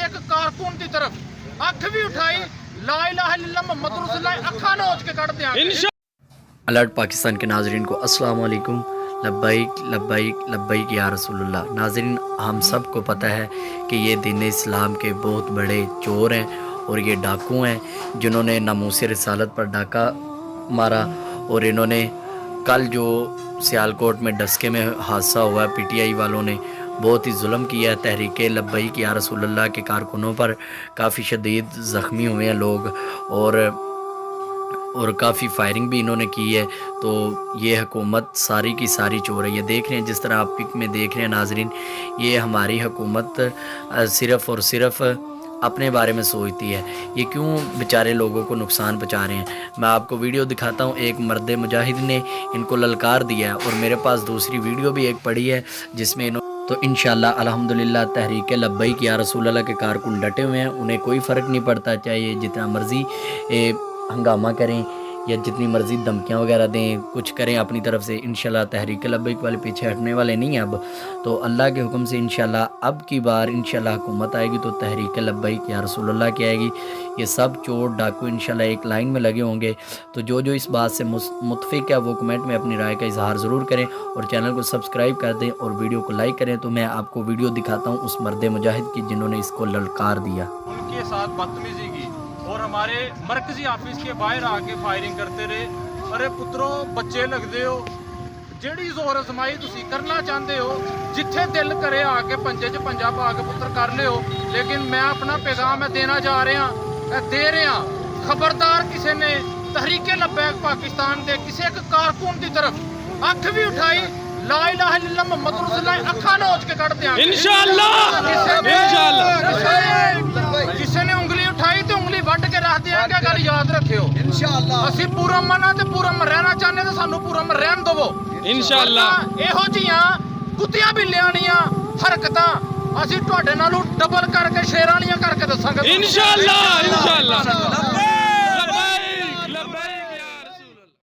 किसी एक कारकुन की तरफ अख भी उठाई, ला इलाहा इल्लल्लाह मुहम्मद रसूलुल्लाह अखा नोच के कट देंगे। अलर्ट पाकिस्तान के नाजरीन को अस्सलाम वालेकुम। लब्बैक लब्बैक लब्बैक या रसूलुल्लाह। नाजरीन, हम सब को पता है कि ये दीन इस्लाम के बहुत बड़े चोर हैं और ये डाकू हैं जिन्होंने नामूस रिसालत पर डाका मारा। और इन्होंने कल जो सियालकोट में डस्के में हादसा हुआ, पीटीआई वालों ने बहुत ही जुल्म किया तहरीक लब्बैक या रसूलुल्लाह के कारकुनों पर। काफ़ी शदीद ज़ख्मी हुए हैं लोग और काफ़ी फायरिंग भी इन्होंने की है। तो ये हुकूमत सारी की सारी चोर है। ये देख रहे हैं, जिस तरह आप पिक में देख रहे हैं नाजरीन, ये हमारी हुकूमत सिर्फ़ और सिर्फ अपने बारे में सोचती है। ये क्यों बेचारे लोगों को नुकसान पहुंचा रहे हैं। मैं आपको वीडियो दिखाता हूं। एक मर्द मुजाहिद ने इनको ललकार दिया है और मेरे पास दूसरी वीडियो भी एक पड़ी है जिसमें तो इंशाअल्लाह अल्हम्दुलिल्लाह तहरीक लब्बैक या रसूलुल्लाह के कारकुन डटे हुए हैं। उन्हें कोई फ़र्क नहीं पड़ता, चाहे ये जितना मर्ज़ी हंगामा करें या जितनी मर्ज़ी धमकियाँ वगैरह दें, कुछ करें अपनी तरफ से। इंशाल्लाह तहरीक लब्बैक वाले पीछे हटने वाले नहीं हैं। अब तो अल्लाह के हुक्म से इंशाल्लाह अब की बार इंशाल्लाह हुकूमत आएगी तो तहरीक लब्बैक या रसूलुल्लाह की आएगी। ये सब चोर डाकू इंशाल्लाह एक लाइन में लगे होंगे। तो जो जो इस बात से मुतफिक है वो कमेंट में अपनी राय का इजहार ज़रूर करें और चैनल को सब्सक्राइब कर दें और वीडियो को लाइक करें। तो मैं आपको वीडियो दिखाता हूँ उस मर्द मुजाहिद की जिन्होंने इसको ललकार दिया। उनके साथ बदतमीजी की और हमारे मरकजी ऑफिस के बाहर आके फायरिंग करते रहे। अरे पुत्रो, बच्चे लगते हो, जेड़ी जोर आजमाई तुसी करना चाहते हो, जिथे दिल करे आके पंजे च पंजा पा के पुत्र कर ले हो। लेकिन मैं अपना पैगाम देना जा रहा दे रहा, खबरदार किसी ने तहरीक लब्बैक पाकिस्तान के किसी एक कारकुन की तरफ अख भी उठाई, ला इलाहा इल्लल्लाह मुहम्मद रसूलुल्लाह अखा नोच के कट देंगे इंशाअल्लाह। किसी ने उंगली उठाई तो उंगली वट के रख देंगे। गल याद रखियो इंशाअल्लाह। असी पूरा मना ते पूरा रहना चाहते तो सानू पूरा रहन दवो इंशाअल्लाह। एहो जियां कुत्तियां बिल्लियां दियां हरकतां असी तुहाडे नालों डबल करके शेरां वालियां करके दसांगे इंशाअल्लाह इंशाअल्लाह।